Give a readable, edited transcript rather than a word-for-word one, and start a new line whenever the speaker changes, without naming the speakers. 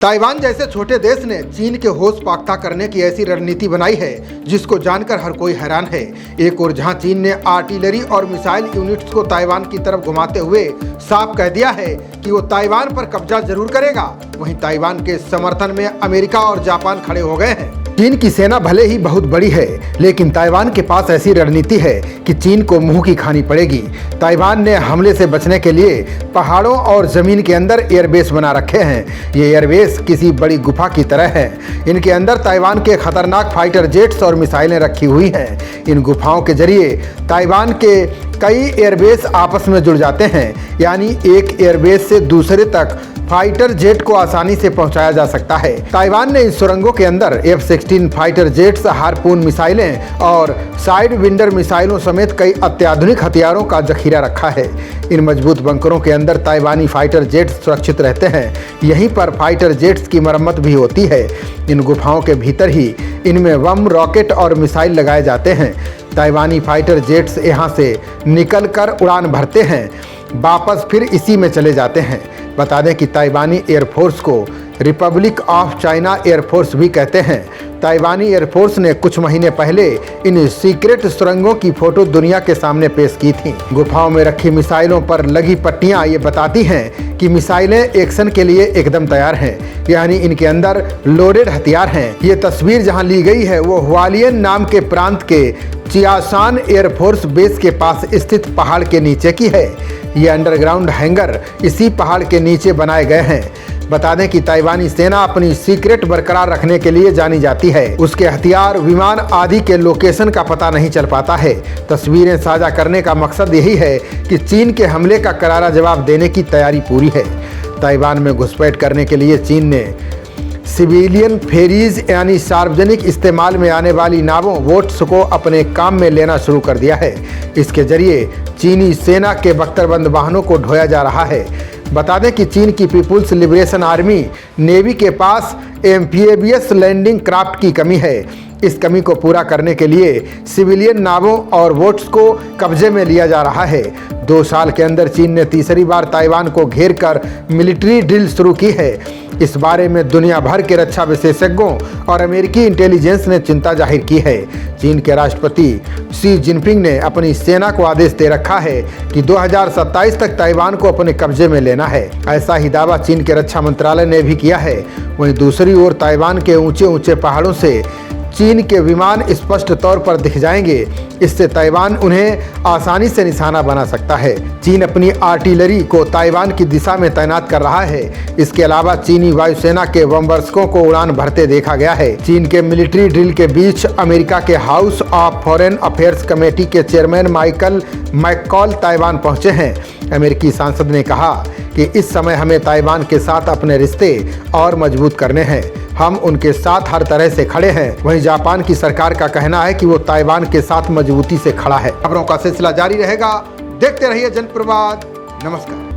Taiwan जैसे छोटे देश ने चीन के होश पाख्ता करने की ऐसी रणनीति बनाई है जिसको जानकर हर कोई हैरान है। एक ओर जहां चीन ने आर्टिलरी और मिसाइल यूनिट्स को ताइवान की तरफ घुमाते हुए साफ कह दिया है कि वो ताइवान पर कब्जा जरूर करेगा, वहीं ताइवान के समर्थन में अमेरिका और जापान खड़े हो गए हैं। चीन की सेना भले ही बहुत बड़ी है, लेकिन ताइवान के पास ऐसी रणनीति है कि चीन को मुंह की खानी पड़ेगी। ताइवान ने हमले से बचने के लिए पहाड़ों और जमीन के अंदर एयरबेस बना रखे हैं। ये एयरबेस किसी बड़ी गुफा की तरह है। इनके अंदर ताइवान के खतरनाक फाइटर जेट्स और मिसाइलें रखी हुई हैं। इन गुफाओं के जरिए ताइवान के कई एयरबेस आपस में जुड़ जाते हैं, यानी एक एयरबेस से दूसरे तक फाइटर जेट को आसानी से पहुंचाया जा सकता है। ताइवान ने इन सुरंगों के अंदर F-16 फाइटर जेट्स, हार्पून मिसाइलें और साइड विंडर मिसाइलों समेत कई अत्याधुनिक हथियारों का जखीरा रखा है। इन मजबूत बंकरों के अंदर ताइवानी फाइटर जेट्स सुरक्षित रहते हैं। यहीं पर फाइटर जेट्स की मरम्मत भी होती है। इन गुफाओं के भीतर ही इनमें बम, रॉकेट और मिसाइल लगाए जाते हैं। ताइवानी फाइटर जेट्स यहाँ से निकलकर उड़ान भरते हैं, वापस फिर इसी में चले जाते हैं। बता दें कि ताइवानी एयरफोर्स को रिपब्लिक ऑफ चाइना एयरफोर्स भी कहते हैं। ताइवानी एयरफोर्स ने कुछ महीने पहले इन सीक्रेट सुरंगों की फोटो दुनिया के सामने पेश की थी। गुफाओं में रखी मिसाइलों पर लगी पट्टियां ये बताती हैं कि मिसाइलें एक्शन के लिए एकदम तैयार हैं, यानी इनके अंदर लोडेड हथियार हैं। ये तस्वीर जहां ली गई है वो हुआलियन नाम के प्रांत के चियासान एयरफोर्स बेस के पास स्थित पहाड़ के नीचे की है। ये अंडरग्राउंड हैंगर इसी पहाड़ के नीचे बनाए गए हैं। बता दें कि ताइवानी सेना अपनी सीक्रेट बरकरार रखने के लिए जानी जाती है। उसके हथियार, विमान आदि के लोकेशन का पता नहीं चल पाता है। तस्वीरें साझा करने का मकसद यही है कि चीन के हमले का करारा जवाब देने की तैयारी पूरी है। ताइवान में घुसपैठ करने के लिए चीन ने सिविलियन फेरीज यानी सार्वजनिक इस्तेमाल में आने वाली नावों, बोट्स को अपने काम में लेना शुरू कर दिया है। इसके जरिए चीनी सेना के बख्तरबंद वाहनों को ढोया जा रहा है। बता दें कि चीन की पीपुल्स लिबरेशन आर्मी नेवी के पास एम्फिबियस लैंडिंग क्राफ्ट की कमी है। इस कमी को पूरा करने के लिए सिविलियन नावों और बोट्स को कब्जे में लिया जा रहा है। 2 साल के अंदर चीन ने तीसरी बार ताइवान को घेर कर मिलिट्री ड्रिल शुरू की है। इस बारे में दुनिया भर के रक्षा विशेषज्ञों और अमेरिकी इंटेलिजेंस ने चिंता जाहिर की है। चीन के राष्ट्रपति शी जिनपिंग ने अपनी सेना को आदेश दे रखा है कि 2027 तक ताइवान को अपने कब्जे में लेना है। ऐसा ही दावा चीन के रक्षा मंत्रालय ने भी किया है। वहीं दूसरी ओर ताइवान के ऊंचे ऊंचे पहाड़ों से चीन के विमान स्पष्ट तौर पर दिख जाएंगे। इससे ताइवान उन्हें आसानी से निशाना बना सकता है। चीन अपनी आर्टिलरी को ताइवान की दिशा में तैनात कर रहा है। इसके अलावा चीनी वायुसेना के बमवर्षकों को उड़ान भरते देखा गया है। चीन के मिलिट्री ड्रिल के बीच अमेरिका के house of foreign affairs committee के चेयरमैन माइकल मैककॉल ताइवान पहुंचे हैं। अमेरिकी सांसद ने कहा कि इस समय हमें ताइवान के साथ अपने रिश्ते और मजबूत करने हैं। हम उनके साथ हर तरह से खड़े हैं। वहीं जापान की सरकार का कहना है कि वो ताइवान के साथ मजबूती से खड़ा है। खबरों का सिलसिला जारी रहेगा। देखते रहिए जनप्रवाद। नमस्कार।